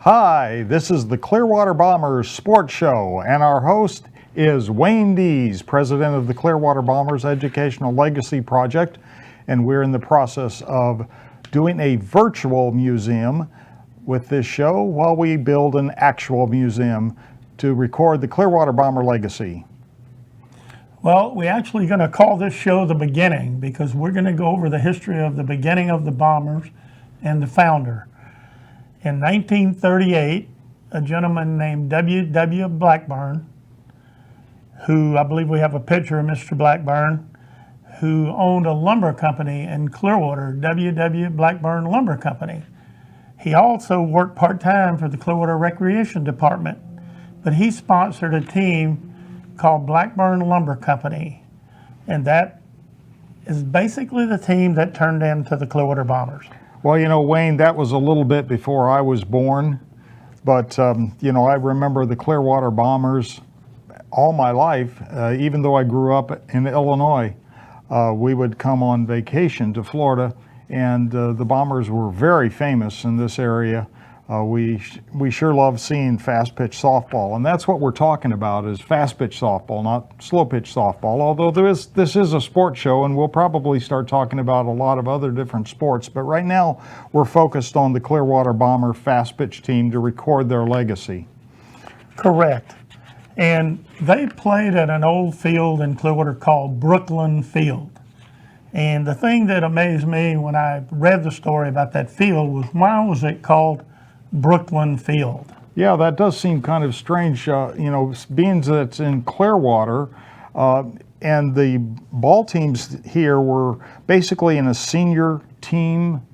Hi, this is the Clearwater Bombers Sports Show, and our host is Wayne Dees, president of the Clearwater Bombers Educational Legacy Project, and we're in the process of doing a virtual museum with this show while we build an actual museum to record the Clearwater Bomber legacy. Well, we're actually going to call this show The Beginning because we're going to go over the history of the beginning of the Bombers and the founder. In 1938, a gentleman named W. Blackburn, who I believe we have a picture of Mr. Blackburn, who owned a lumber company in Clearwater, W. Blackburn Lumber Company. He also worked part-time for the Clearwater Recreation Department, but he sponsored a team called Blackburn Lumber Company, and that is basically the team that turned into the Clearwater Bombers. Well, you know, Wayne, that was a little bit before I was born, but, you know, I remember the Clearwater Bombers all my life. Even though I grew up in Illinois, we would come on vacation to Florida, and the Bombers were very famous in this area. We sure love seeing fast pitch softball, and that's what we're talking about is fast pitch softball, not slow pitch softball, although this is a sports show, and we'll probably start talking about a lot of other different sports, but right now we're focused on the Clearwater Bomber fast pitch team to record their legacy. Correct. And they played at an old field in Clearwater called Brooklyn Field. And the thing that amazed me when I read the story about that field was, why was it called Brooklyn Field? Yeah, that does seem kind of strange, you know, being that it's in Clearwater, and the ball teams here were basically in a senior team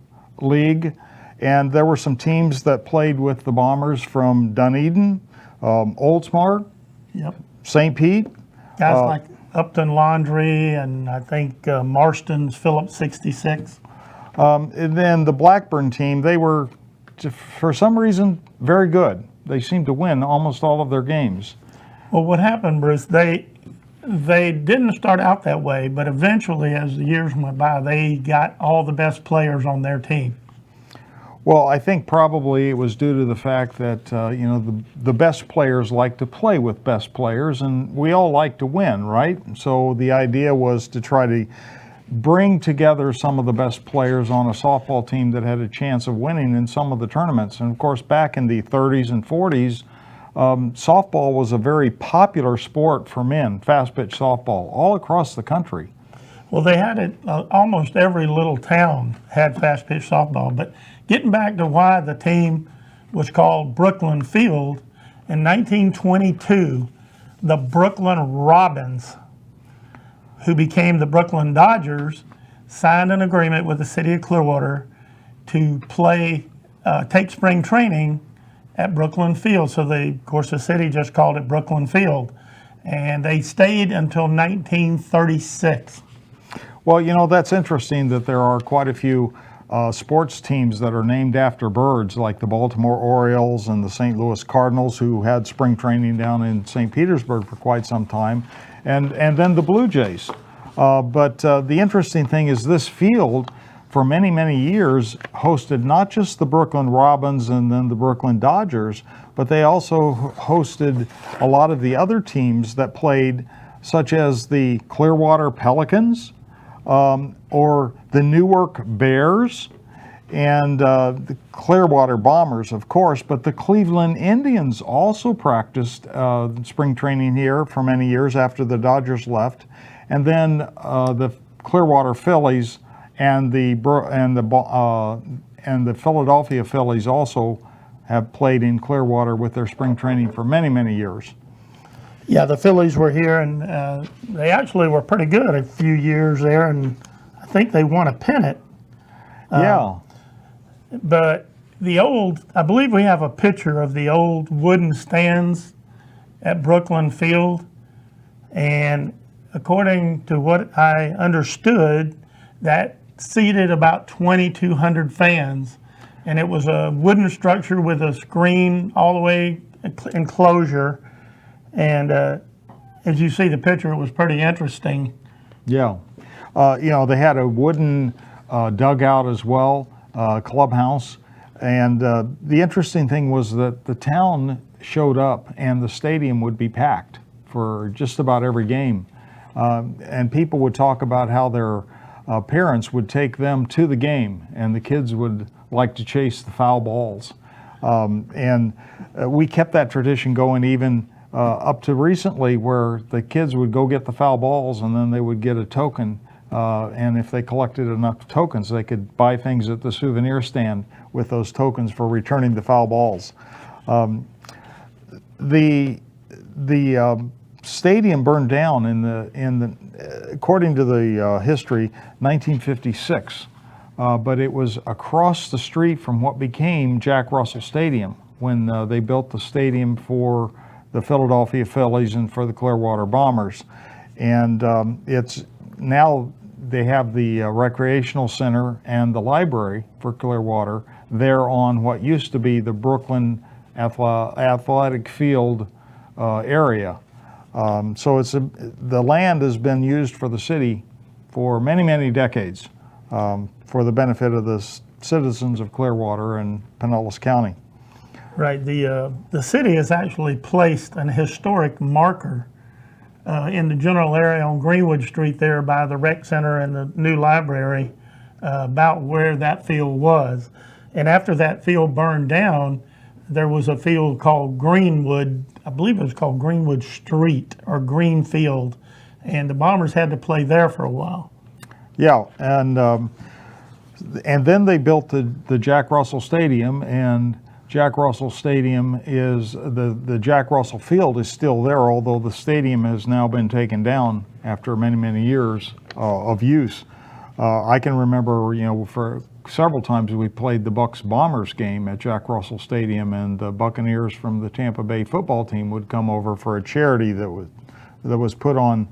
league, and there were some teams that played with the Bombers from Dunedin, Oldsmar, Yep. St. Pete. Guys like Upton Laundry and I think Marston's Phillips 66. And then the Blackburn team, they were, for some reason, very good. They seemed to win almost all of their games. Well, what happened, Bruce, they didn't start out that way, but eventually as the years went by, they got all the best players on their team. Well, I think probably it was due to the fact that, you know, the best players like to play with best players, and we all like to win, right? So the idea was to try to bring together some of the best players on a softball team that had a chance of winning in some of the tournaments. And of course, back in the 30s and 40s, softball was a very popular sport for men, fast pitch softball, all across the country. Well, they had it, almost every little town had fast pitch softball. But getting back to why the team was called Brooklyn Field, in 1922, the Brooklyn Robins, who became the Brooklyn Dodgers, signed an agreement with the city of Clearwater to take spring training at Brooklyn Field. So of course, the city just called it Brooklyn Field. And they stayed until 1936. Well, you know, that's interesting that there are quite a few sports teams that are named after birds, like the Baltimore Orioles and the St. Louis Cardinals, who had spring training down in St. Petersburg for quite some time, and then the Blue Jays. But the interesting thing is this field, for many, many years, hosted not just the Brooklyn Robins and then the Brooklyn Dodgers, but they also hosted a lot of the other teams that played, such as the Clearwater Pelicans, or the Newark Bears, and the Clearwater Bombers, of course, but the Cleveland Indians also practiced spring training here for many years after the Dodgers left, and then the Clearwater Phillies and the Philadelphia Phillies also have played in Clearwater with their spring training for many, many years. Yeah, the Phillies were here, and they actually were pretty good a few years there, and I think they won a pennant. Yeah. But I believe we have a picture of the old wooden stands at Brooklyn Field, and according to what I understood, that seated about 2,200 fans, and it was a wooden structure with a screen all the way enclosure. And as you see the picture, it was pretty interesting. Yeah. You know, they had a wooden dugout as well, clubhouse. And the interesting thing was that the town showed up and the stadium would be packed for just about every game. And people would talk about how their parents would take them to the game and the kids would like to chase the foul balls. And we kept that tradition going even up to recently, where the kids would go get the foul balls and then they would get a token. And if they collected enough tokens, they could buy things at the souvenir stand with those tokens for returning the foul balls. The stadium burned down according to the history, 1956. But it was across the street from what became Jack Russell Stadium when they built the stadium for the Philadelphia Phillies and for the Clearwater Bombers. And it's now they have the recreational center and the library for Clearwater there on what used to be the Brooklyn athletic field area. So the land has been used for the city for many, many decades for the benefit of the citizens of Clearwater and Pinellas County. Right. The city has actually placed an historic marker in the general area on Greenwood Street there by the rec center and the new library about where that field was. And after that field burned down, there was a field called Greenwood, I believe it was called Greenwood Street or Greenfield, and the Bombers had to play there for a while. Yeah, and then they built the Jack Russell Stadium, and Jack Russell Stadium is, the Jack Russell Field is still there, although the stadium has now been taken down after many, many years of use. I can remember, for several times we played the Bucks Bombers game at Jack Russell Stadium, and the Buccaneers from the Tampa Bay football team would come over for a charity that was put on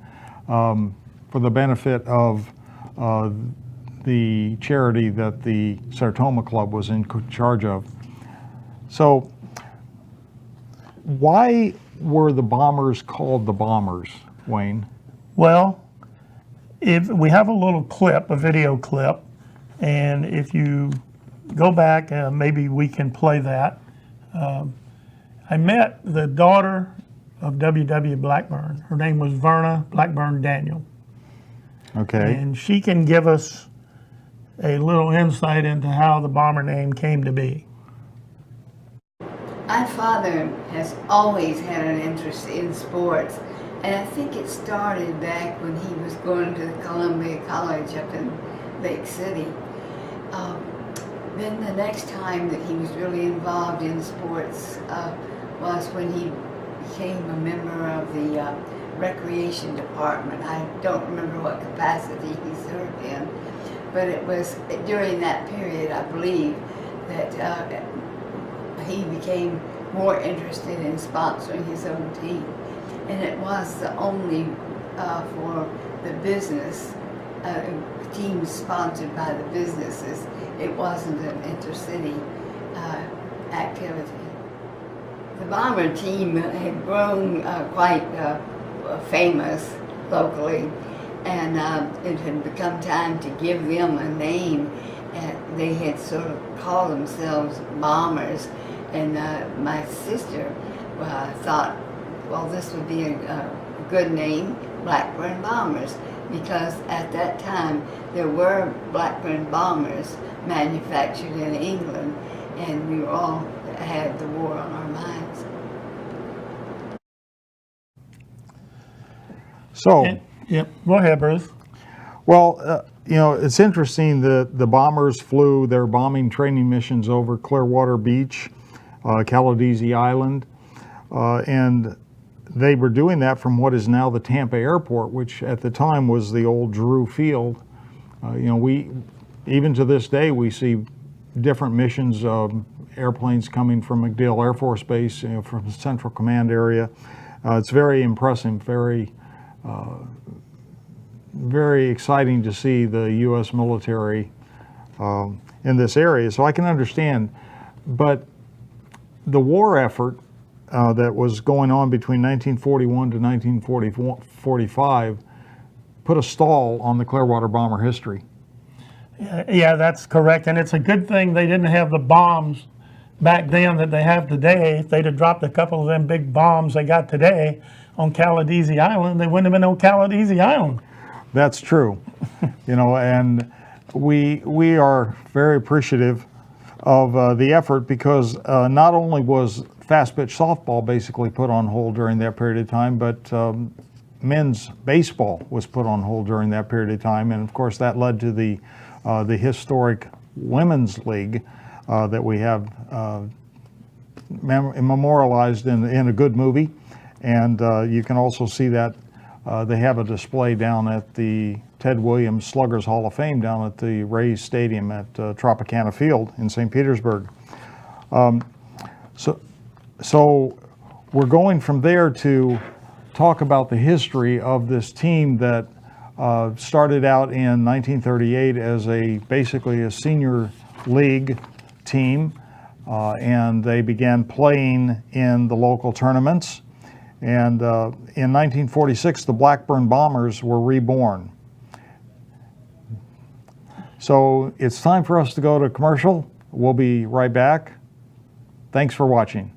for the benefit of the charity that the Sartoma Club was in charge of. So why were the Bombers called the Bombers, Wayne? Well, if we have a little clip, a video clip, and if you go back, maybe we can play that. I met the daughter of W.W. Blackburn. Her name was Verna Blackburn Daniel. Okay. And she can give us a little insight into how the Bomber name came to be. My father has always had an interest in sports, and I think it started back when he was going to Columbia College up in Lake City. Then the next time that he was really involved in sports was when he became a member of the recreation department. I don't remember what capacity he served in, but it was during that period, I believe, that he became more interested in sponsoring his own team. And it was the only for the business, teams sponsored by the businesses. It wasn't an intercity activity. The Bomber team had grown quite famous locally, and it had become time to give them a name. And they had sort of called themselves Bombers, and my sister thought, well, this would be a good name, Blackburn Bombers, because at that time there were Blackburn Bombers manufactured in England, and we all had the war on our minds. So, Yep, go ahead, Bruce. well, it's interesting that the Bombers flew their bombing training missions over Clearwater Beach, Caladesi Island, and they were doing that from what is now the Tampa Airport, which at the time was the old Drew Field. Even to this day, we see different missions, airplanes coming from MacDill Air Force Base, from the Central Command area. It's very impressive, very exciting to see the U.S. military in this area. So I can understand, but the war effort that was going on between 1941 to 1945 put a stall on the Clearwater Bomber history. Yeah, that's correct. And it's a good thing they didn't have the bombs back then that they have today. If they'd have dropped a couple of them big bombs they got today on Caladesi Island, they wouldn't have been on Caladesi Island. That's true. And we are very appreciative of the effort because not only was fast pitch softball basically put on hold during that period of time, but men's baseball was put on hold during that period of time, and of course that led to the historic women's league that we have memorialized in a good movie, and you can also see that they have a display down at the Ted Williams Sluggers Hall of Fame down at the Rays Stadium at Tropicana Field in St. Petersburg. So we're going from there to talk about the history of this team that started out in 1938 as basically a senior league team, and they began playing in the local tournaments. And in 1946, the Blackburn Bombers were reborn. So it's time for us to go to commercial. We'll be right back. Thanks for watching.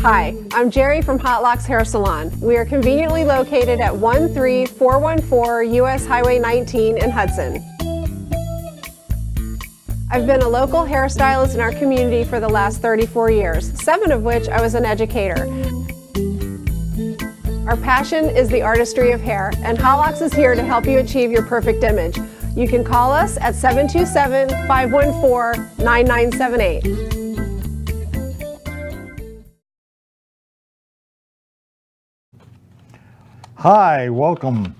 Hi, I'm Jerry from Hot Locks Hair Salon. We are conveniently located at 13414 US Highway 19 in Hudson. I've been a local hairstylist in our community for the last 34 years, 7 of which I was an educator. Our passion is the artistry of hair, and Hot Locks is here to help you achieve your perfect image. You can call us at 727-514-9978. Hi, welcome.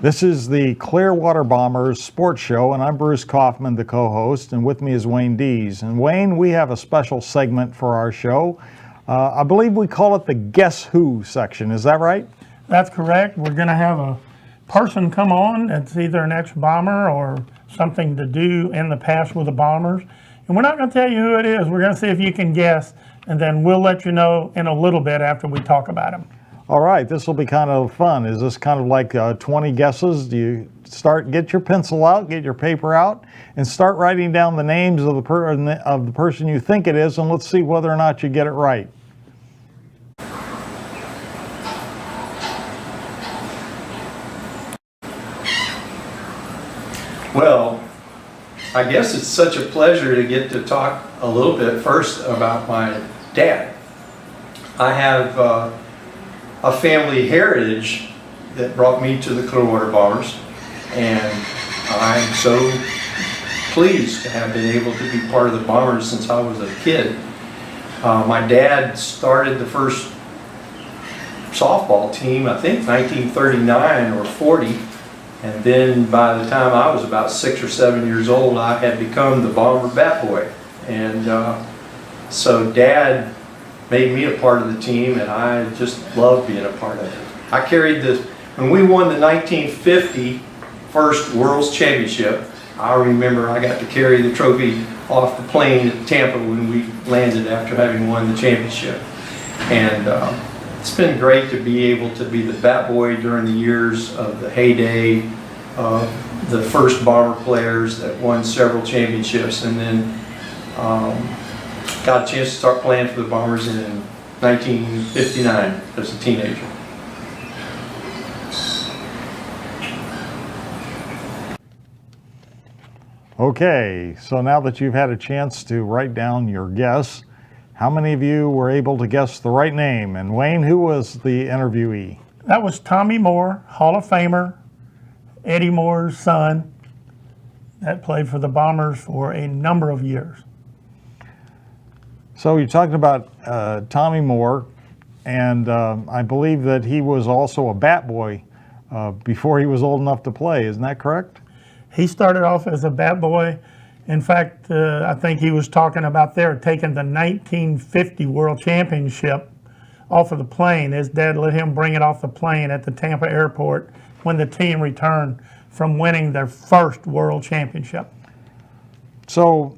This is the Clearwater Bombers Sports Show, and I'm Bruce Kaufman, the co-host, and with me is Wayne Dees. And Wayne, we have a special segment for our show. I believe we call it the Guess Who section. Is that right? That's correct. We're going to have a person come on that's either an ex-bomber or something to do in the past with the Bombers. And we're not going to tell you who it is. We're going to see if you can guess, and then we'll let you know in a little bit after we talk about him. All right, this will be kind of fun. Is this kind of like 20 guesses? Do you get your pencil out, get your paper out, and start writing down the names of the person you think it is, and let's see whether or not you get it right. Well, I guess it's such a pleasure to get to talk a little bit first about my dad. I have a family heritage that brought me to the Clearwater Bombers, and I'm so pleased to have been able to be part of the Bombers since I was a kid. My dad started the first softball team, I think 1939 or 40, and then by the time I was about 6 or 7 years old, I had become the Bomber bat boy. And so Dad made me a part of the team, and I just loved being a part of it. I carried this, when we won the 1950 first World's Championship, I remember I got to carry the trophy off the plane at Tampa when we landed after having won the championship. And it's been great to be able to be the bat boy during the years of the heyday of the first Bomber players that won several championships, and then got a chance to start playing for the Bombers in 1959 as a teenager. Okay, so now that you've had a chance to write down your guess, how many of you were able to guess the right name? And Wayne, who was the interviewee? That was Tommy Moore, Hall of Famer, Eddie Moore's son, that played for the Bombers for a number of years. So you're talking about Tommy Moore, and I believe that he was also a bat boy before he was old enough to play. Isn't that correct? He started off as a bat boy. In fact, I think he was talking about there taking the 1950 World Championship off of the plane. His dad let him bring it off the plane at the Tampa airport when the team returned from winning their first World Championship. So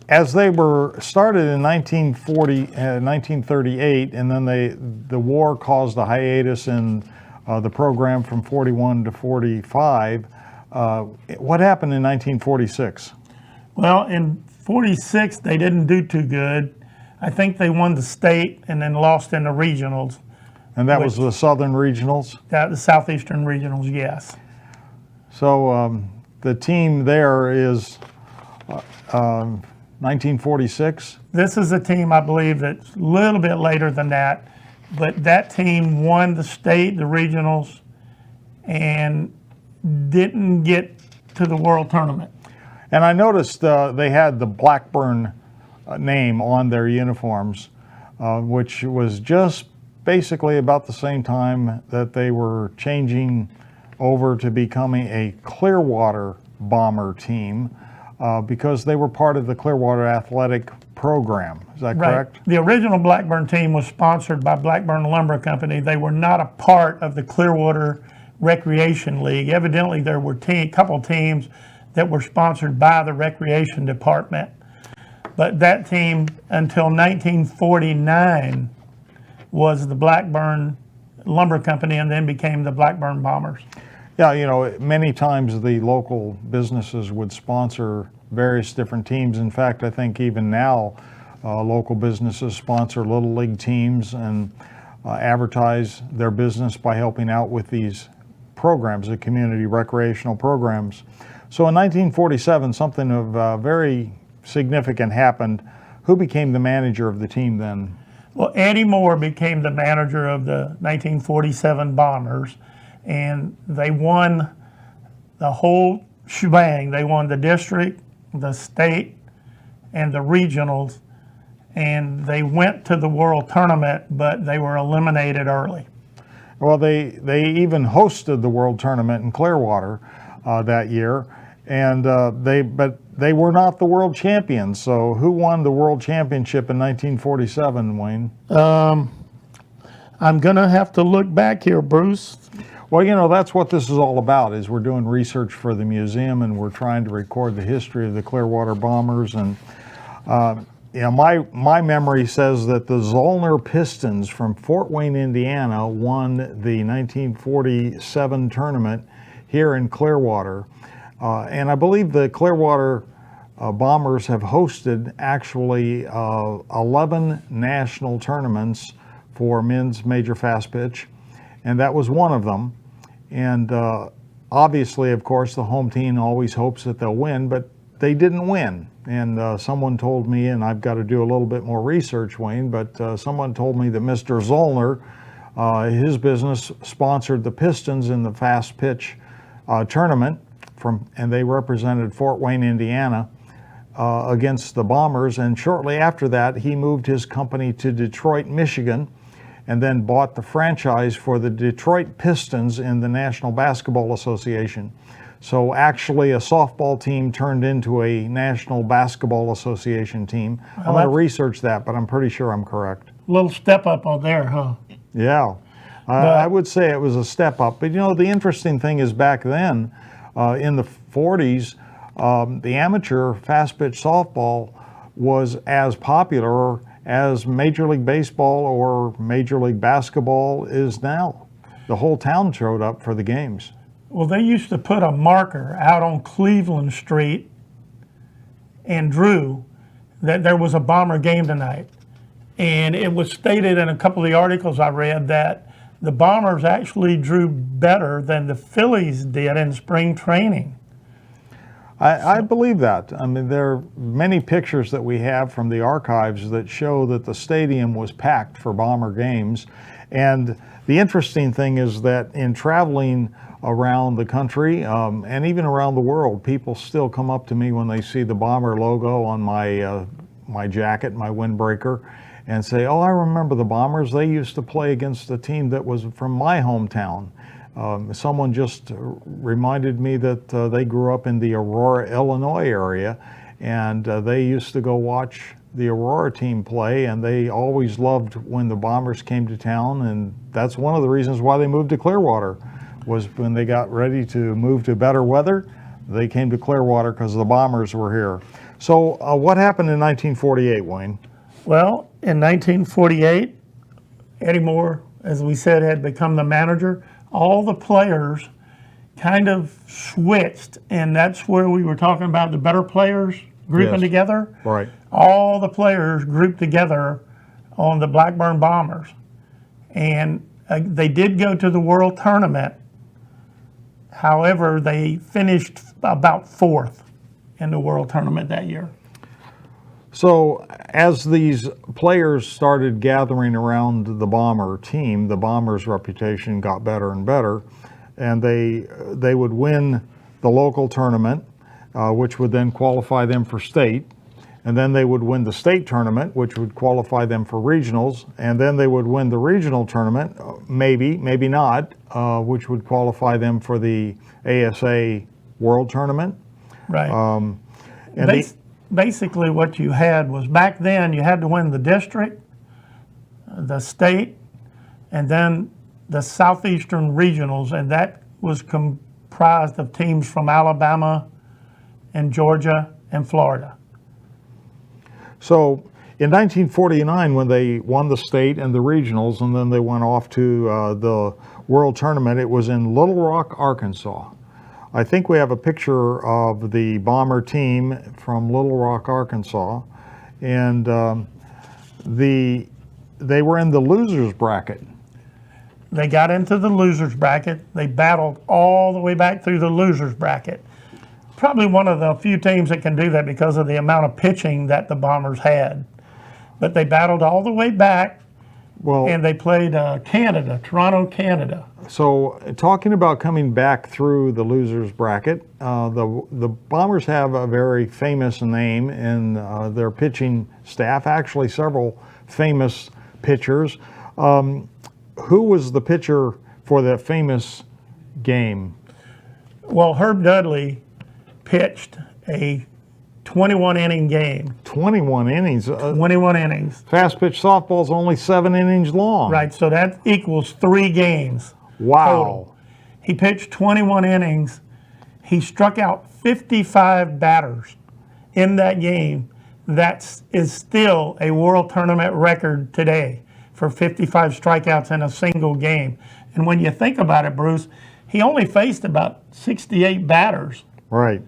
as they were started in 1938, and then the war caused a hiatus in the program from 41 to 45, what happened in 1946? Well, in 46, they didn't do too good. I think they won the state and then lost in the regionals. And that was the Southern Regionals? The Southeastern Regionals, yes. So the team there is 1946? This is a team, I believe, that's a little bit later than that. But that team won the state, the regionals, and didn't get to the World Tournament. And I noticed they had the Blackburn name on their uniforms, which was just basically about the same time that they were changing over to becoming a Clearwater Bomber team because they were part of the Clearwater Athletic Program. Is that correct? The original Blackburn team was sponsored by Blackburn Lumber Company. They were not a part of the Clearwater Recreation League. Evidently, there were a couple teams that were sponsored by the Recreation Department. But that team, until 1949, was the Blackburn Lumber Company and then became the Blackburn Bombers. Yeah, you know, many times the local businesses would sponsor various different teams. In fact, I think even now, local businesses sponsor Little League teams and advertise their business by helping out with these programs, the community recreational programs. So in 1947, something of very significant happened. Who became the manager of the team then? Well, Eddie Moore became the manager of the 1947 Bombers, and they won the whole shebang. They won the district, the state, and the regionals, and they went to the World Tournament, but they were eliminated early. Well, they even hosted the World Tournament in Clearwater that year, and but they were not the world champions. So who won the world championship in 1947, Wayne? I'm gonna have to look back here, Bruce. Well, you know, that's what this is all about, is we're doing research for the museum and we're trying to record the history of the Clearwater Bombers. And you know, my memory says that the Zollner Pistons from Fort Wayne, Indiana won the 1947 tournament here in Clearwater. And I believe the Clearwater Bombers have hosted actually 11 national tournaments for men's major fast pitch, and that was one of them. And obviously, of course, the home team always hopes that they'll win, but they didn't win. And someone told me, and I've got to do a little bit more research, Wayne, but someone told me that Mr. Zollner, his business sponsored the Pistons in the fast pitch tournament, and they represented Fort Wayne, Indiana, against the Bombers. And shortly after that, he moved his company to Detroit, Michigan, and then bought the franchise for the Detroit Pistons in the National Basketball Association. So actually a softball team turned into a National Basketball Association team. I'm going to research that, but I'm pretty sure I'm correct. Little step up on there, huh? Yeah, I would say it was a step up. But you know, the interesting thing is back then, in the 40s, the amateur fast pitch softball was as popular as Major League Baseball or Major League Basketball is now. The whole town showed up for the games. Well, they used to put a marker out on Cleveland Street and drew that there was a Bomber game tonight. And it was stated in a couple of the articles I read that the Bombers actually drew better than the Phillies did in spring training. I believe that. I mean, there are many pictures that we have from the archives that show that the stadium was packed for Bomber games. And the interesting thing is that in traveling around the country and even around the world, people still come up to me when they see the Bomber logo on my jacket, my windbreaker, and say, "Oh, I remember the Bombers. They used to play against a team that was from my hometown." Someone just reminded me that they grew up in the Aurora, Illinois area, and they used to go watch the Aurora team play, and they always loved when the Bombers came to town, and that's one of the reasons why they moved to Clearwater, was when they got ready to move to better weather, they came to Clearwater because the Bombers were here. So what happened in 1948, Wayne? Well, in 1948, Eddie Moore, as we said, had become the manager. All the players kind of switched, and that's where we were talking about the better players grouping together. Right. All the players grouped together on the Blackburn Bombers. And they did go to the World Tournament. However, they finished about fourth in the World Tournament that year. So as these players started gathering around the Bomber team, the Bombers' reputation got better and better, and they would win the local tournament, which would then qualify them for state, and then they would win the state tournament, which would qualify them for regionals, and then they would win the regional tournament, maybe not, which would qualify them for the ASA World Tournament. Right. And Basically what you had was, back then you had to win the district, the state, and then the Southeastern Regionals, and that was comprised of teams from Alabama and Georgia and Florida. So in 1949, when they won the state and the regionals, and then they went off to the World Tournament, it was in Little Rock, Arkansas. I think we have a picture of the Bomber team from Little Rock, Arkansas, and they were in the losers bracket. They got into the losers bracket. They battled all the way back through the losers bracket. Probably one of the few teams that can do that because of the amount of pitching that the Bombers had. But they battled all the way back, and they played Canada, Toronto, Canada. So talking about coming back through the losers bracket, the Bombers have a very famous name in their pitching staff, actually several famous pitchers. Who was the pitcher for that famous game? Well, Herb Dudley pitched a 21 inning game. 21 innings? 21 innings. Fast pitch softball's only 7 innings long. Right, so that equals 3 games. Wow. Total. He pitched 21 innings. He struck out 55 batters in that game. That is still a World Tournament record today for 55 strikeouts in a single game. And when you think about it, Bruce, he only faced about 68 batters. Right.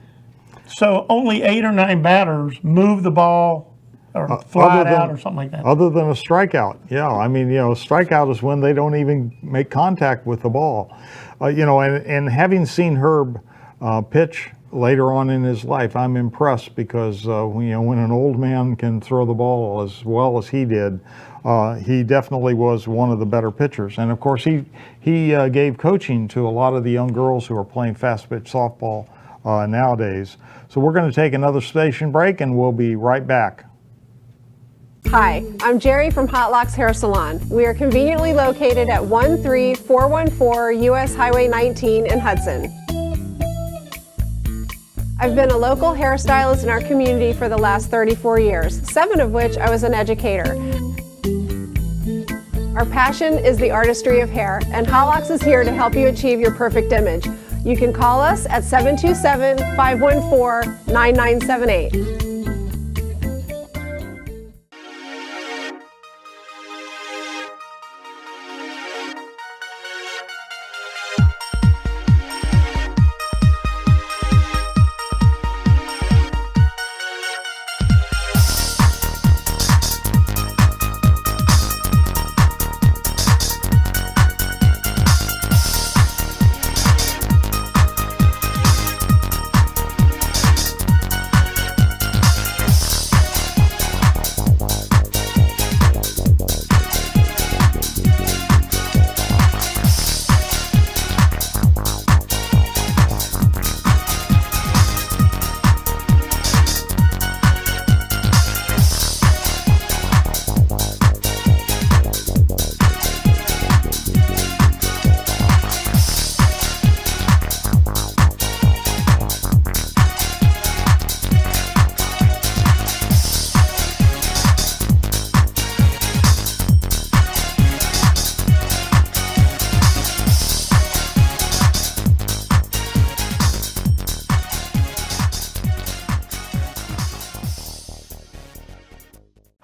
So only 8 or 9 batters moved the ball or fly it out or something like that. Other than a strikeout. Yeah, I mean, a strikeout is when they don't even make contact with the ball. And having seen Herb pitch later on in his life. I'm impressed because when an old man can throw the ball as well as he did, he definitely was one of the better pitchers. And of course, he gave coaching to a lot of the young girls who are playing fast pitch softball nowadays. So we're going to take another station break, and we'll be right back. Hi, I'm Jerry from Hot Locks Hair Salon. We are conveniently located at 13414 US Highway 19 in Hudson. I've been a local hairstylist in our community for the last 34 years, 7 of which I was an educator. Our passion is the artistry of hair, and Hot Locks is here to help you achieve your perfect image. You can call us at 727-514-9978.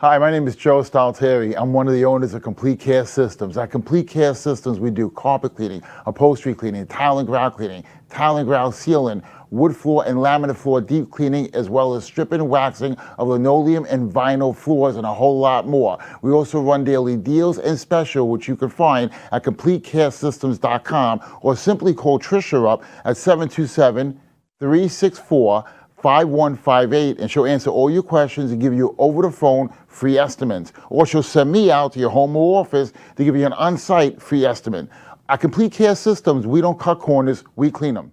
Hi, my name is Joe Stalteri. I'm one of the owners of Complete Care Systems. At Complete Care Systems, we do carpet cleaning, upholstery cleaning, tile and grout cleaning, tile and grout sealing, wood floor and laminate floor deep cleaning, as well as stripping and waxing of linoleum and vinyl floors, and a whole lot more. We also run daily deals and special, which you can find at CompleteCareSystems.com, or simply call Trisha up at 727-364-5158, and she'll answer all your questions and give you over the phone free estimates. Or she'll send me out to your home or office to give you an on-site free estimate. At Complete Care Systems, we don't cut corners, we clean them.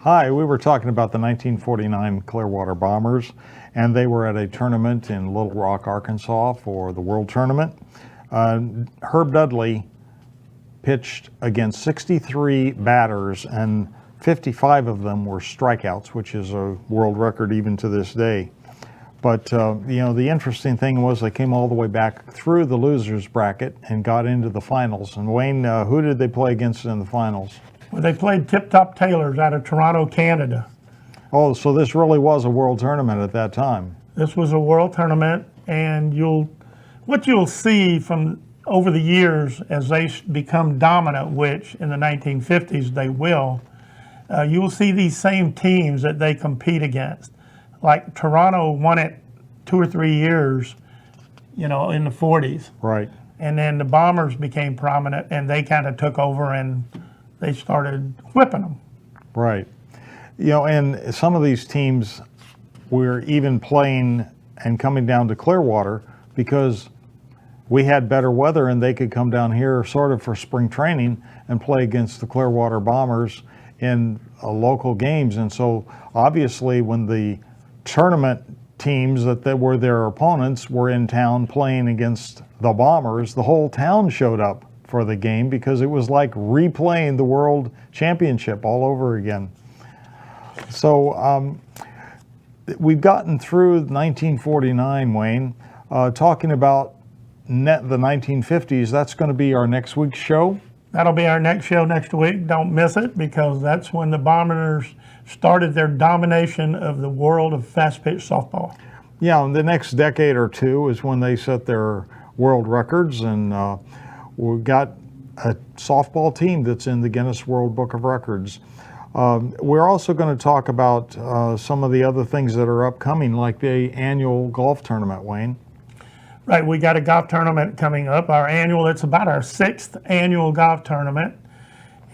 Hi, we were talking about the 1949 Clearwater Bombers, and they were at a tournament in Little Rock, Arkansas for the World Tournament. Herb Dudley pitched against 63 batters, and 55 of them were strikeouts, which is a world record even to this day. But the interesting thing was they came all the way back through the losers bracket and got into the finals. And Wayne, who did they play against in the finals? Well, they played Tip Top Tailors out of Toronto, Canada. Oh, so this really was a world tournament at that time. This was a world tournament, and what you'll see from over the years as they become dominant, which in the 1950s they will, you will see these same teams that they compete against. Like Toronto won it 2 or 3 years, in the 40s. Right. And then the Bombers became prominent, and they kind of took over and they started whipping them. Right. And some of these teams were even playing and coming down to Clearwater because we had better weather and they could come down here sort of for spring training and play against the Clearwater Bombers in local games. And so obviously when the tournament teams that were their opponents were in town playing against the Bombers, the whole town showed up for the game because it was like replaying the World Championship all over again. So we've gotten through 1949, Wayne, talking about the 1950s. That's going to be our next week's show. That'll be our next show next week. Don't miss it, because that's when the Bombers started their domination of the world of fast pitch softball. Yeah, in the next decade or two is when they set their world records, and we've got a softball team that's in the Guinness World Book of Records. We're also going to talk about some of the other things that are upcoming, like the annual golf tournament, Wayne. Right, we got a golf tournament coming up, our annual, it's about our 6th annual golf tournament,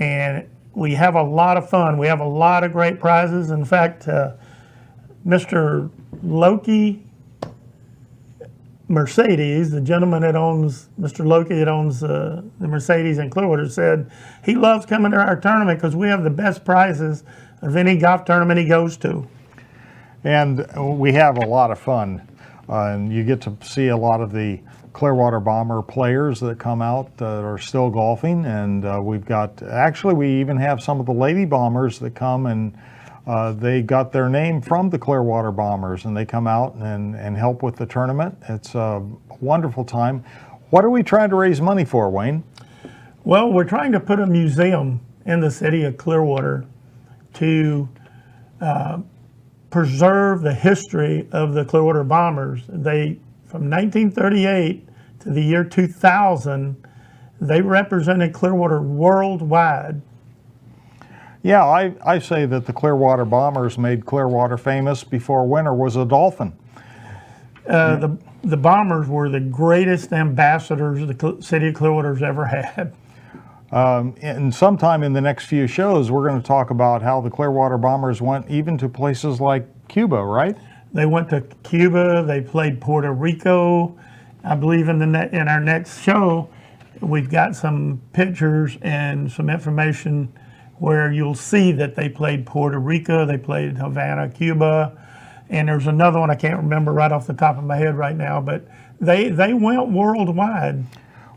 and we have a lot of fun. We have a lot of great prizes. In fact, Mr. Loki Mercedes, the gentleman that owns, Mr. Loki that owns the Mercedes in Clearwater, said he loves coming to our tournament because we have the best prizes of any golf tournament he goes to. And we have a lot of fun. And you get to see a lot of the Clearwater Bomber players that come out that are still golfing. And we've got, actually, we even have some of the Lady Bombers that come, and they got their name from the Clearwater Bombers, and they come out and help with the tournament. It's a wonderful time. What are we trying to raise money for, Wayne? Well, we're trying to put a museum in the city of Clearwater to preserve the history of the Clearwater Bombers. They, from 1938 to the year 2000, they represented Clearwater worldwide. Yeah, I say that the Clearwater Bombers made Clearwater famous before winter was a dolphin. The Bombers were the greatest ambassadors the city of Clearwater's ever had. And sometime in the next few shows, we're going to talk about how the Clearwater Bombers went even to places like Cuba, right? They went to Cuba, they played Puerto Rico. I believe in our next show, we've got some pictures and some information where you'll see that they played Puerto Rico, they played Havana, Cuba, and there's another one I can't remember right off the top of my head right now, but they went worldwide.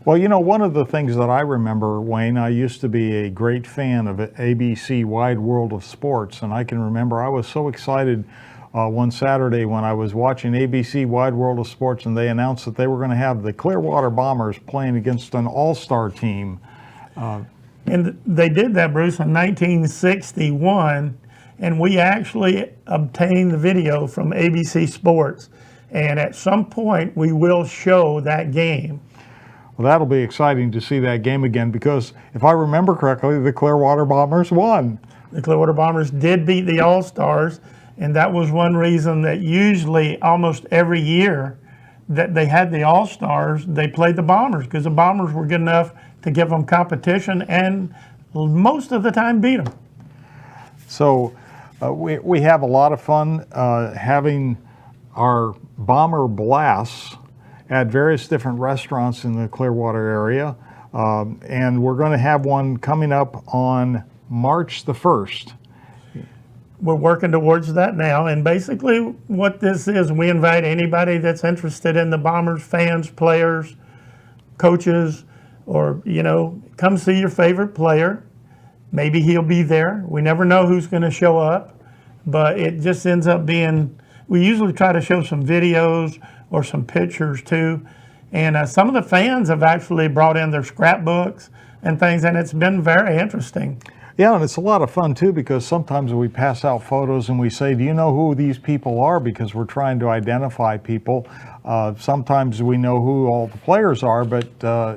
Well, you know, one of the things that I remember, Wayne, I used to be a great fan of ABC Wide World of Sports, and I can remember I was so excited one Saturday when I was watching ABC Wide World of Sports, and they announced that they were going to have the Clearwater Bombers playing against an all-star team. And they did that, Bruce, in 1961, and we actually obtained the video from ABC Sports, and at some point we will show that game. Well, that'll be exciting to see that game again, because if I remember correctly, the Clearwater Bombers won. The Clearwater Bombers did beat the All-Stars, and that was one reason that usually almost every year that they had the All-Stars, they played the Bombers, because the Bombers were good enough to give them competition and most of the time beat them. So we have a lot of fun having our Bomber Blasts at various different restaurants in the Clearwater area. And we're going to have one coming up on March the 1st. We're working towards that now, and basically what this is, we invite anybody that's interested in the Bombers, fans, players, coaches, or, you know, come see your favorite player. Maybe he'll be there. We never know who's going to show up, but it just ends up being, we usually try to show some videos or some pictures too. And some of the fans have actually brought in their scrapbooks and things, and it's been very interesting. Yeah, and it's a lot of fun too, because sometimes we pass out photos and we say, do you know who these people are? Because we're trying to identify people. Sometimes we know who all the players are, but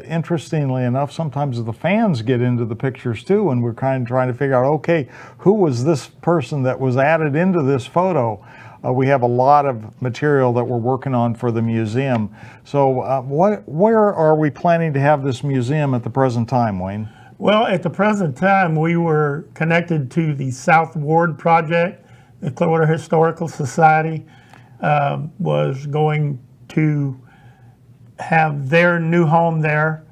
interestingly enough, sometimes the fans get into the pictures too, and we're kind of trying to figure out, okay, who was this person that was added into this photo? We have a lot of material that we're working on for the museum. So where are we planning to have this museum at the present time, Wayne? Well, at the present time, we were connected to the South Ward project. The Clearwater Historical Society was going to have their new home there.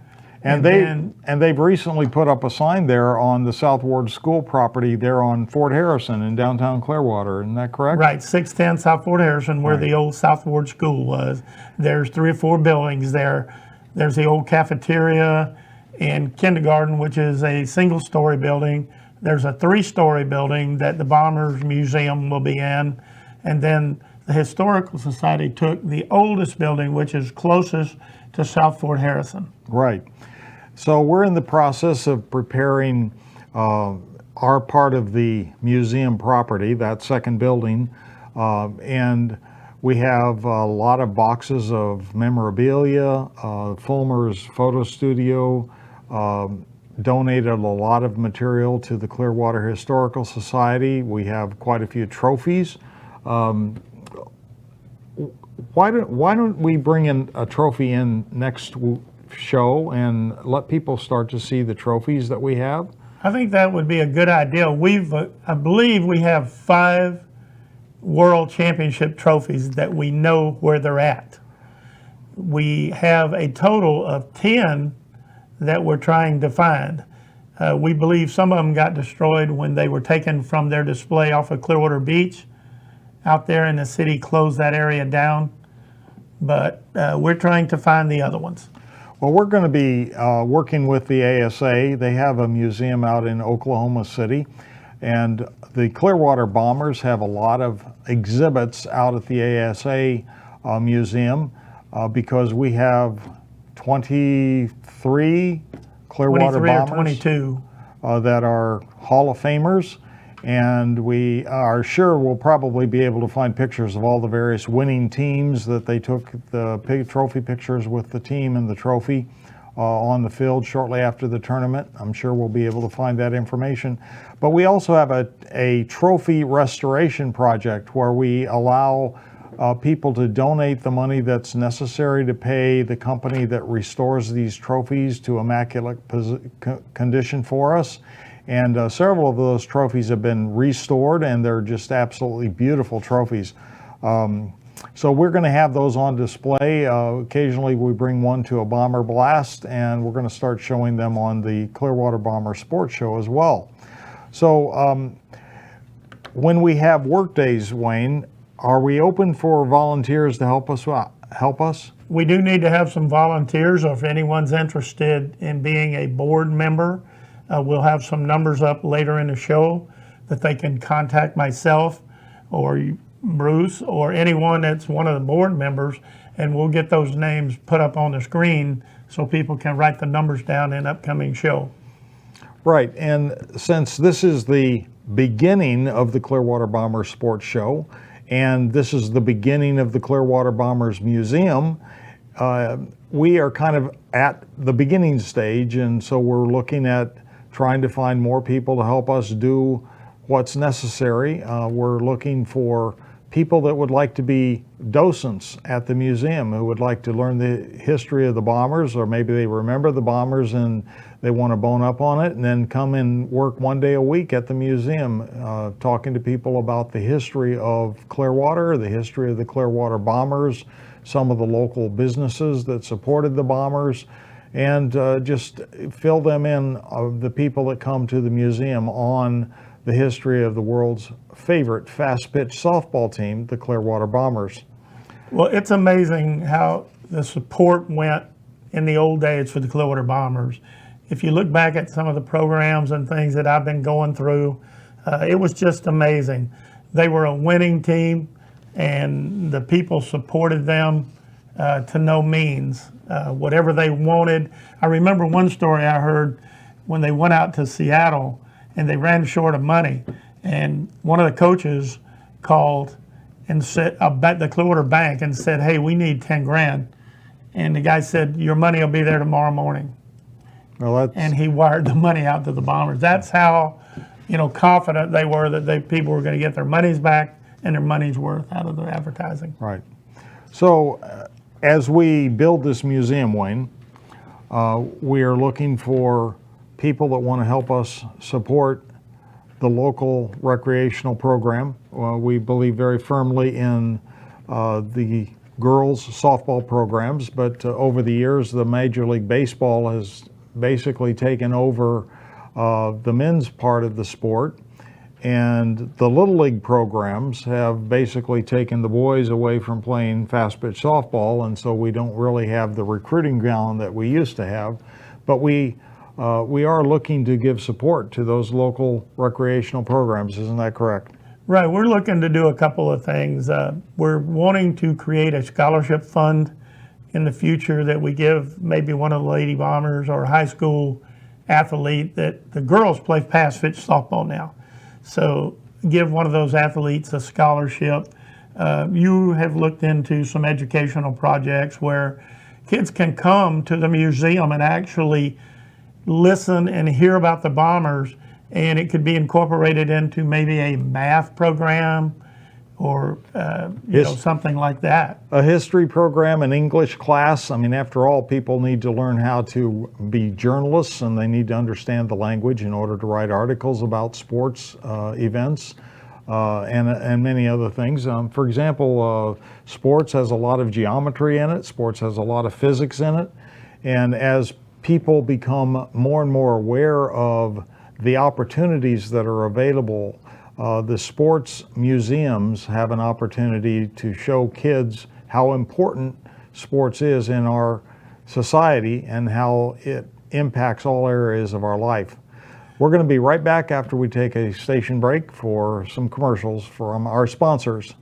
And they've recently put up a sign there on the South Ward School property there on Fort Harrison in downtown Clearwater. Isn't that correct? Right, 610 South Fort Harrison, where Right. the old South Ward School was. There's 3 or 4 buildings there. There's the old cafeteria and kindergarten, which is a single-story building. There's a 3-story building that the Bombers Museum will be in. And then the Historical Society took the oldest building, which is closest to South Fort Harrison. Right. So we're in the process of preparing our part of the museum property, that second building, and we have a lot of boxes of memorabilia. Fulmer's photo studio donated a lot of material to the Clearwater Historical Society. We have quite a few trophies. Why don't we bring in a trophy in next show and let people start to see the trophies that we have? I think that would be a good idea. I believe we have 5 World Championship trophies that we know where they're at. We have a total of 10 that we're trying to find. We believe some of them got destroyed when they were taken from their display off of Clearwater Beach. Out there in the city, closed that area down. But we're trying to find the other ones. Well, we're going to be working with the ASA. They have a museum out in Oklahoma City, and the Clearwater Bombers have a lot of exhibits out at the ASA museum because we have 23 Clearwater 23 or Bombers 22. That are Hall of Famers, and we are sure we'll probably be able to find pictures of all the various winning teams that they took the trophy pictures with the team and the trophy on the field shortly after the tournament. I'm sure we'll be able to find that information. But we also have a trophy restoration project where we allow people to donate the money that's necessary to pay the company that restores these trophies to immaculate condition for us. And several of those trophies have been restored, and they're just absolutely beautiful trophies. So we're going to have those on display. Occasionally we bring one to a Bomber Blast, and we're going to start showing them on the Clearwater Bomber Sports Show as well. So when we have work days, Wayne, are we open for volunteers to help us? We do need to have some volunteers, or if anyone's interested in being a board member, we'll have some numbers up later in the show that they can contact myself or Bruce or anyone that's one of the board members, and we'll get those names put up on the screen so people can write the numbers down in upcoming show. Right, and since this is the beginning of the Clearwater Bombers Sports Show, and this is the beginning of the Clearwater Bombers Museum, we are kind of at the beginning stage, and so we're looking at trying to find more people to help us do what's necessary. We're looking for people that would like to be docents at the museum, who would like to learn the history of the Bombers, or maybe they remember the Bombers and they want to bone up on it, and then come and work one day a week at the museum, talking to people about the history of Clearwater, the history of the Clearwater Bombers, some of the local businesses that supported the Bombers, and just fill them in of the people that come to the museum on the history of the world's favorite fast-pitch softball team, the Clearwater Bombers. Well, it's amazing how the support went in the old days for the Clearwater Bombers. If you look back at some of the programs and things that I've been going through, it was just amazing. They were a winning team, and the people supported them to no means. Whatever they wanted. I remember one story I heard when they went out to Seattle and they ran short of money, and one of the coaches called and said about the Clearwater Bank and said, "Hey, we need 10 grand." And the guy said, "Your money will be there tomorrow morning." Well, and he wired the money out to the Bombers. That's how, confident they were that people were going to get their monies back and their money's worth out of their advertising. Right. So as we build this museum, Wayne, we are looking for people that want to help us support the local recreational program. We believe very firmly in the girls softball programs, but over the years, the Major League Baseball has basically taken over the men's part of the sport, and the Little League programs have basically taken the boys away from playing fast pitch softball, and so we don't really have the recruiting ground that we used to have. But we are looking to give support to those local recreational programs. Isn't that correct? Right. We're looking to do a couple of things. We're wanting to create a scholarship fund in the future that we give maybe one of the Lady Bombers or a high school athlete that the girls play pass pitch softball now. So give one of those athletes a scholarship. You have looked into some educational projects where kids can come to the museum and actually listen and hear about the Bombers, and it could be incorporated into maybe a math program or something like that. A history program, an English class. I mean, after all, people need to learn how to be journalists, and they need to understand the language in order to write articles about sports events and many other things. For example, sports has a lot of geometry in it. Sports has a lot of physics in it. And as people become more and more aware of the opportunities that are available, the sports museums have an opportunity to show kids how important sports is in our society and how it impacts all areas of our life. We're going to be right back after we take a station break for some commercials from our sponsors.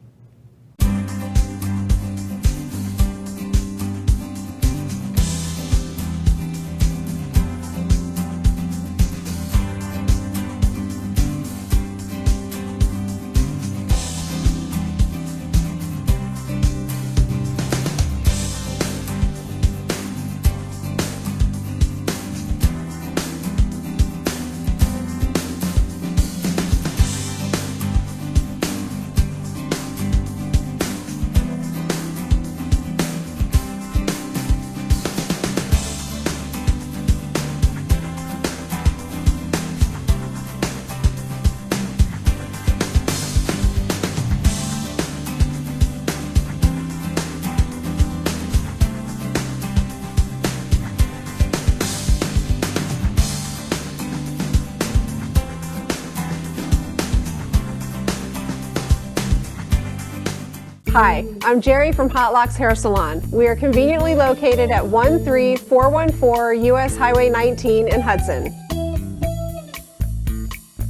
Hi, I'm Jerry from Hot Locks Hair Salon. We are conveniently located at 13414 US Highway 19 in Hudson.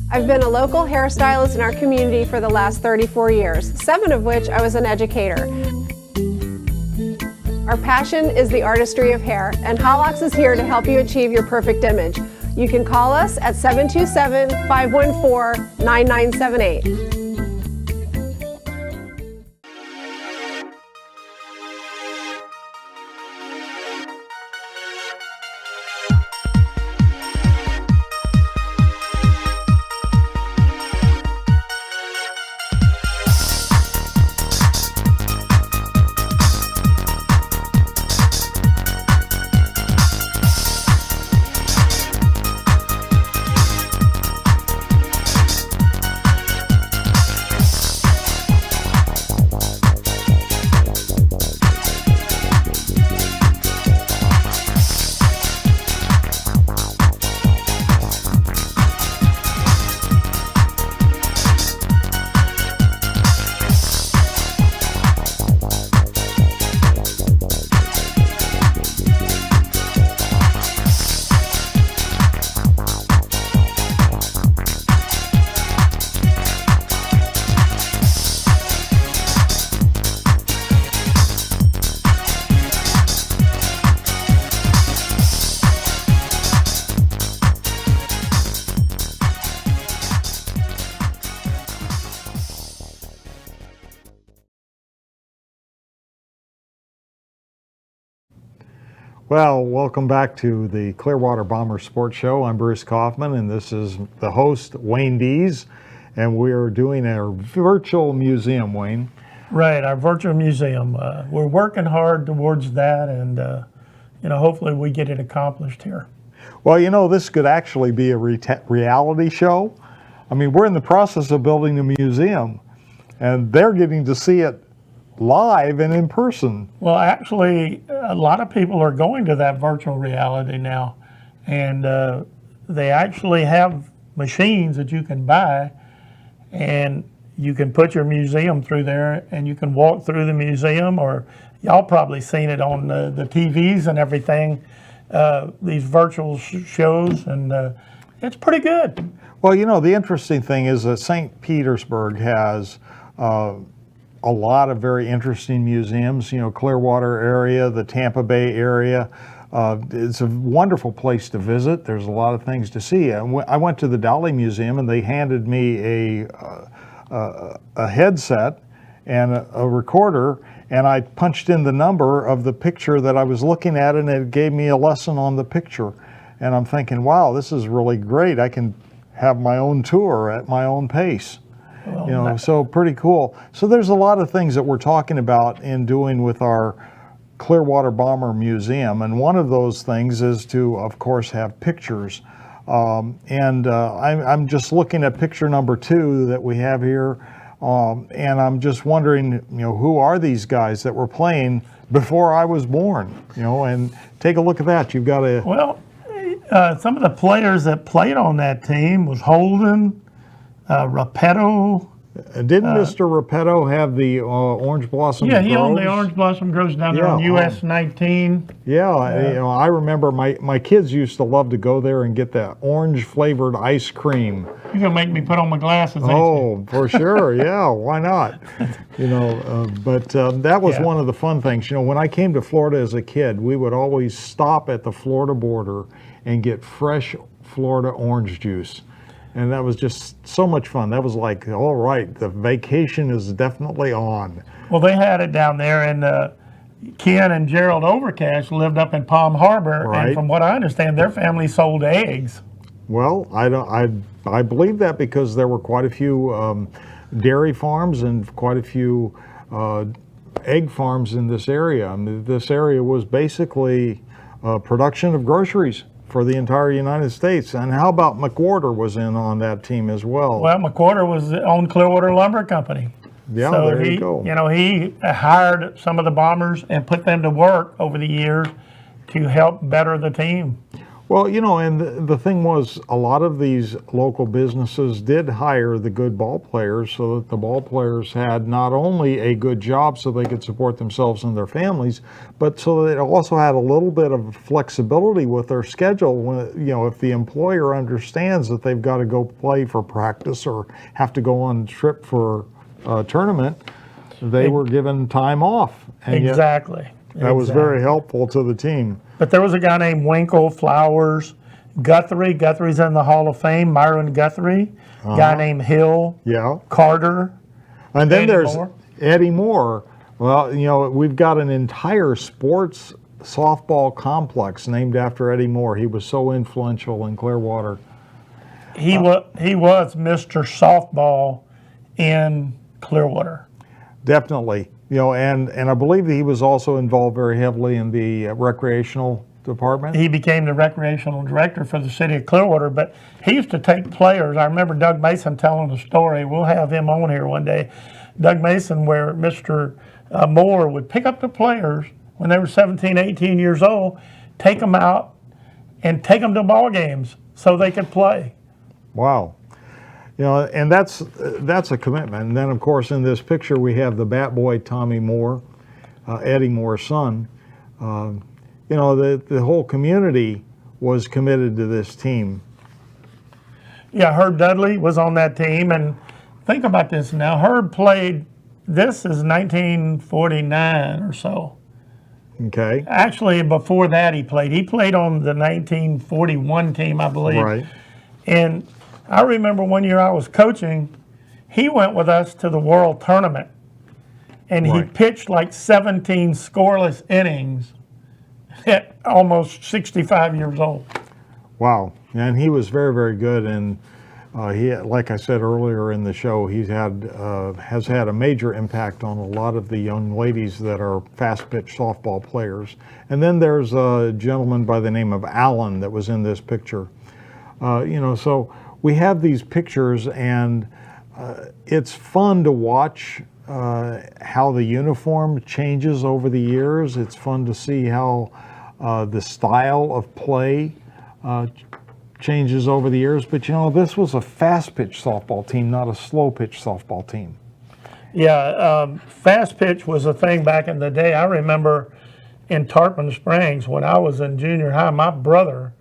I've been a local hairstylist in our community for the last 34 years, 7 of which I was an educator. Our passion is the artistry of hair, and Hot Locks is here to help you achieve your perfect image. You can call us at 727-514-9978. Well, welcome back to the Clearwater Bomber Sports Show. I'm Bruce Kaufman, and this is the host, Wayne Dees, and we're doing our virtual museum, Wayne. Right, our virtual museum. We're working hard towards that, and hopefully we get it accomplished here. Well, this could actually be a reality show. I mean, we're in the process of building a museum, and they're getting to see it live and in person. Well, actually, a lot of people are going to that virtual reality now, and they actually have machines that you can buy, and you can put your museum through there, and you can walk through the museum, or y'all probably seen it on the TVs and everything, these virtual shows, and it's pretty good. Well, the interesting thing is that St. Petersburg has a lot of very interesting museums, you know, Clearwater area, the Tampa Bay area. It's a wonderful place to visit. There's a lot of things to see. I went to the Dolly Museum and they handed me a headset and a recorder, and I punched in the number of the picture that I was looking at, and it gave me a lesson on the picture. And I'm thinking, wow, this is really great. I can have my own tour at my own pace. You know, so pretty cool. So there's a lot of things that we're talking about in doing with our Clearwater Bomber Museum, and one of those things is to, of course, have pictures. I'm just looking at picture number 2 that we have here, and I'm just wondering, you know, who are these guys that were playing before I was born? You know, and take a look at that. You've got a Well, some of the players that played on that team was Holden, Rapetto. Didn't Mr. Repetto have the Orange Blossom Yeah, he owned the Groves? Orange Blossom Groves down there Yeah, on US 19. Yeah, you know, I remember my kids used to love to go there and get that orange flavored ice cream. You're gonna make me put on my glasses, ain't you? Oh, for sure. Yeah, why not? You know, but that was Yeah. one of the fun things. You know, when I came to Florida as a kid, we would always stop at the Florida border and get fresh Florida orange juice. And that was just so much fun. That was like, all right, the vacation is definitely on. Well, they had it down there, and Ken and Gerald Overcash lived up in Palm Harbor, Right. and from what I understand, their family sold eggs. Well, I believe that because there were quite a few dairy farms and quite a few egg farms in this area. I mean, this area was basically production of groceries for the entire United States. And how about McWhorter was in on that team as well? Well, McWhorter was on Clearwater Lumber Company. Yeah, So there he, you go. you know, he hired some of the bombers and put them to work over the years to help better the team. Well, you know, and the thing was, a lot of these local businesses did hire the good ball players so that the ball players had not only a good job so they could support themselves and their families, but so they also had a little bit of flexibility with their schedule. When, you know, if the employer understands that they've got to go play for practice or have to go on a trip for a tournament, they were given time off. And yet Exactly. that was very helpful to the team. But there was a guy named Winkle, Flowers, Guthrie. Guthrie's in the Hall of Fame. Myron Guthrie. Guy named Hill. Yeah. Carter. And then Eddie there's Moore. Eddie Moore. Well, you know, we've got an entire sports softball complex named after Eddie Moore. He was so influential in Clearwater. He was Mr. Softball in Clearwater. Definitely. You know, and I believe that he was also involved very heavily in the recreational department. He became the recreational director for the city of Clearwater, but he used to take players. I remember Doug Mason telling a story. We'll have him on here one day. Doug Mason, where Mr. Moore would pick up the players when they were 17, 18 years old, take them out and take them to ball games so they could play. Wow. You know, and that's a commitment. And then, of course, in this picture, we have the bat boy, Tommy Moore, Eddie Moore's son. You know, the whole community was committed to this team. Yeah, Herb Dudley was on that team. And think about this now. Herb played, this is 1949 or so. Okay. Actually, before that he played. He played on the 1941 team, I believe. Right. And I remember one year I was coaching, he went with us to the World Tournament. And he Right. pitched like 17 scoreless innings at almost 65 years old. Wow. And he was very, very good. And he, like I said earlier in the show, has had a major impact on a lot of the young ladies that are fast pitch softball players. And then there's a gentleman by the name of Allen that was in this picture. You know, so we have these pictures, and it's fun to watch how the uniform changes over the years. It's fun to see how the style of play changes over the years. But you know, this was a fast pitch softball team, not a slow pitch softball team. Yeah, fast pitch was a thing back in the day. I remember in Tarpon Springs when I was in junior high, my brother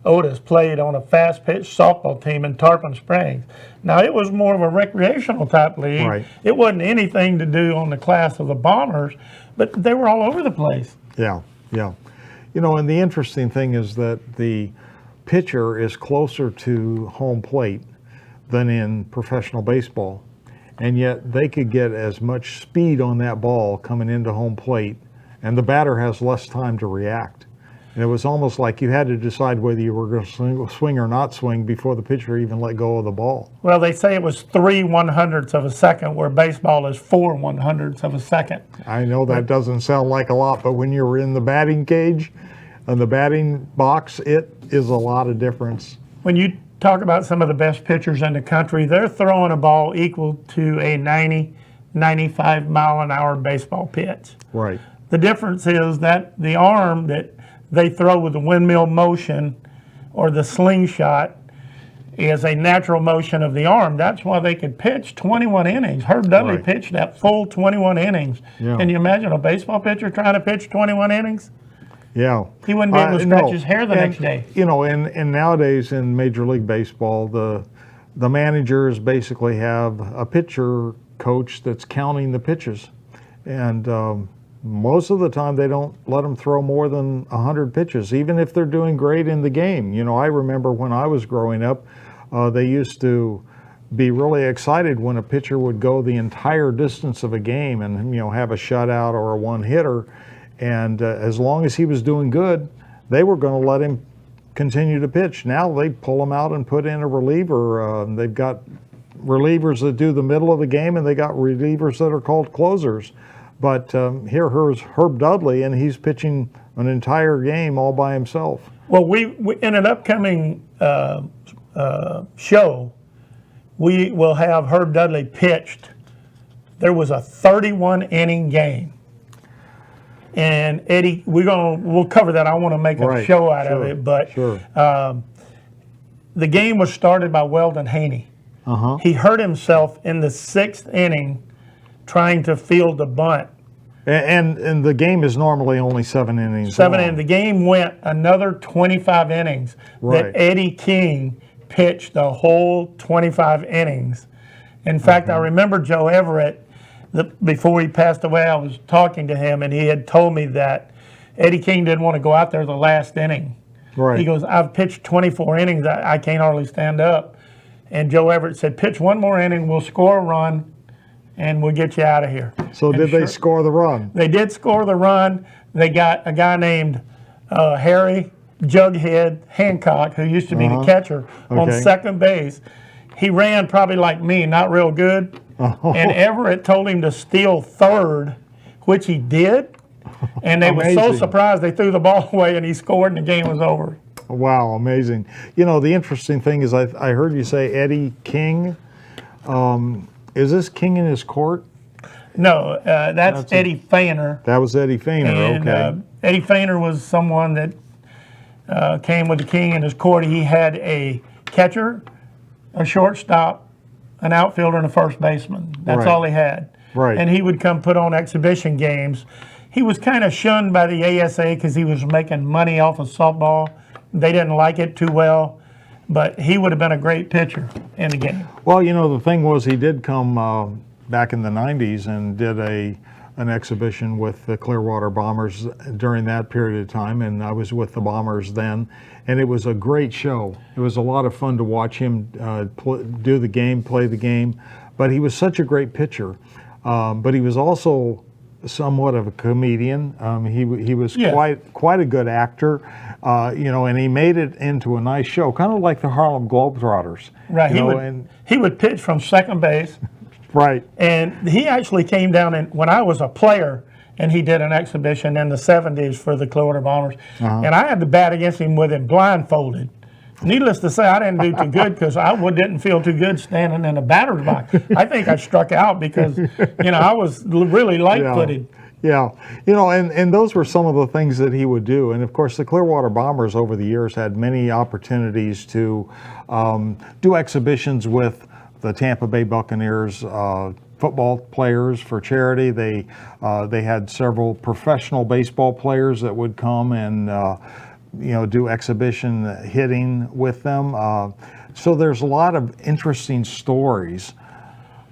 Otis played on a fast-pitch softball team in Tarpon Springs. Now, it was more of a recreational type league. Right. It wasn't anything to do on the class of the Bombers, but they were all over the place. Yeah, yeah. You know, and the interesting thing is that the pitcher is closer to home plate than in professional baseball. And yet they could get as much speed on that ball coming into home plate, and the batter has less time to react. And it was almost like you had to decide whether you were going to swing or not swing before the pitcher even let go of the ball. Well, they say it was 3/100ths of a second, where baseball is 4/100ths of a second. I know that doesn't sound like a lot, but when you're in the batting cage and the batting box, it is a lot of difference. When you talk about some of the best pitchers in the country, they're throwing a ball equal to a 90, 95 mile an hour baseball pitch. Right. The difference is that the arm that they throw with the windmill motion or the slingshot is a natural motion of the arm. That's why they could pitch 21 innings. Herb Dudley Right. pitched that full 21 innings. Yeah. Can you imagine a baseball pitcher trying to pitch 21 innings? Yeah. He wouldn't be able to stretch No. his hair the next day. You know, and nowadays in Major League Baseball, the managers basically have a pitcher coach that's counting the pitches. And most of the time they don't let them throw more than 100 pitches, even if they're doing great in the game. You know, I remember when I was growing up, they used to be really excited when a pitcher would go the entire distance of a game and, you know, have a shutout or a one-hitter. And as long as he was doing good, they were going to let him continue to pitch. Now they pull him out and put in a reliever. They've got relievers that do the middle of the game, and they got relievers that are called closers. But here's Herb Dudley, and he's pitching an entire game all by himself. Well, we in an upcoming show, we will have Herb Dudley pitched. There was a 31 inning game, and Eddie, we'll cover that. I want to make a Right, show out of sure, it, but sure. The game was started by Weldon Haney. Uh-huh. He hurt himself in the 6th inning trying to field the bunt. And the game is normally only 7 innings. 7 long. innings. The game went another 25 innings. Right. That Eddie King pitched the whole 25 innings. In fact, I remember Joe Everett, before he passed away, I was talking to him, and he had told me that Eddie King didn't want to go out there the last inning. Right. He goes, I've pitched 24 innings. I can't hardly stand up. And Joe Everett said, pitch one more inning, we'll score a run, and we'll get you out of here. So And did they sure- score the run? They did score the run. They got a guy named Harry Jughead Hancock, who used to be the catcher, on Okay. second base. He ran probably like me, not real good. And Everett told him to steal third, which he did. And they were so Amazing. surprised they threw the ball away, and he scored, and the game was over. Wow, amazing. You know, the interesting thing is I heard you say Eddie King. Is this King in his court? No, that's Eddie Feiner. That was Eddie Feiner, And okay. Eddie Feiner was someone that came with the King in his court. He had a catcher, a shortstop, an outfielder, and a first baseman. That's Right. all he had. Right. And he would come put on exhibition games. He was kind of shunned by the ASA because he was making money off of softball. They didn't like it too well, but he would have been a great pitcher in the game. Well, you know, the thing was he did come back in the 90s and did an exhibition with the Clearwater Bombers during that period of time, and I was with the Bombers then, and it was a great show. It was a lot of fun to watch him do the game, play the game, but he was such a great pitcher. But he was also somewhat of a comedian. He was Yeah. quite a good actor, you know, and he made it into a nice show, kind of like the Harlem Globetrotters. Right. You He know, would he would pitch from second base. right. And he actually came down when I was a player, and he did an exhibition in the 70s for the Clearwater Bombers. And I had to bat against him with him blindfolded. Needless to say, I didn't do too good because I didn't feel too good standing in the batter's box. I think I struck out because, you know, I was really light-footed. Yeah, you know, and those were some of the things that he would do. And of course, the Clearwater Bombers over the years had many opportunities to do exhibitions with the Tampa Bay Buccaneers football players for charity. They had several professional baseball players that would come and do exhibition hitting with them. So there's a lot of interesting stories.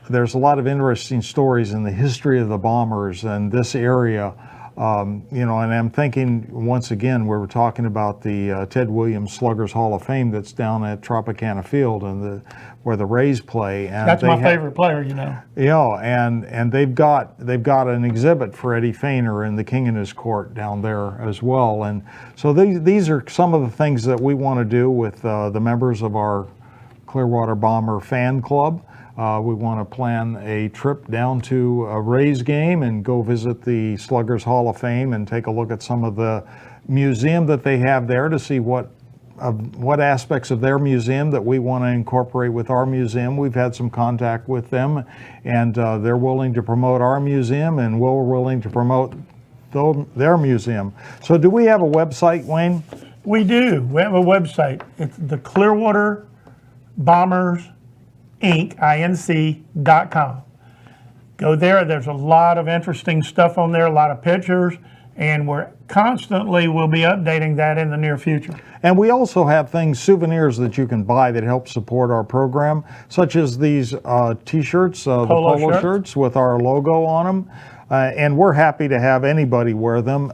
There's a lot of interesting stories in the history of the Bombers and this area. And I'm thinking, once again, we were talking about the Ted Williams Sluggers Hall of Fame that's down at Tropicana Field and where the Rays play. And That's my favorite player, you know. And they've got an exhibit for Eddie Feigner in the King in his Court down there as well. And so these are some of the things that we want to do with the members of our Clearwater Bomber fan club. We want to plan a trip down to a Rays game and go visit the Sluggers Hall of Fame and take a look at some of the museum that they have there to see what aspects of their museum that we want to incorporate with our museum. We've had some contact with them, and they're willing to promote our museum, and we're willing to promote their museum. So do we have a website, Wayne? We do. We have a website. It's the Clearwater Bombers Inc.com. Go there. There's a lot of interesting stuff on there, a lot of pictures, and we'll be updating that in the near future. And we also have souvenirs that you can buy that help support our program, such as these T-shirts, the polo shirts with our logo on them. And we're happy to have anybody wear them.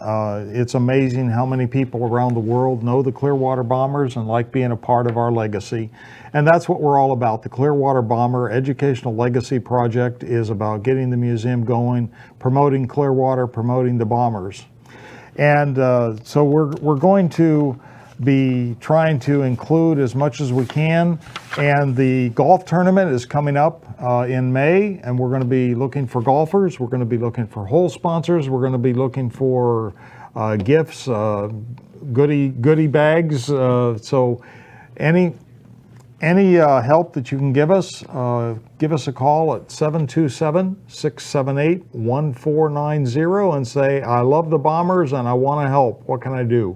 It's amazing how many people around the world know the Clearwater Bombers and like being a part of our legacy. And that's what we're all about. The Clearwater Bomber Educational Legacy Project is about getting the museum going, promoting Clearwater, promoting the Bombers. And so we're going to be trying to include as much as we can. And the golf tournament is coming up in May, and we're going to be looking for golfers. We're going to be looking for hole sponsors. We're going to be looking for gifts, goodie bags. So any help that you can give us a call at 727-678-1490 and say, I love the Bombers and I want to help. What can I do?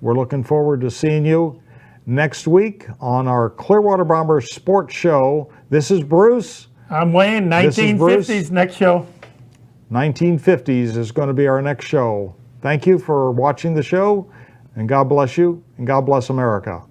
We're looking forward to seeing you next week on our Clearwater Bombers Sports Show. This is Bruce. I'm Wayne. 1950s next show. 1950s is going to be our next show. Thank you for watching the show, and God bless you, and God bless America.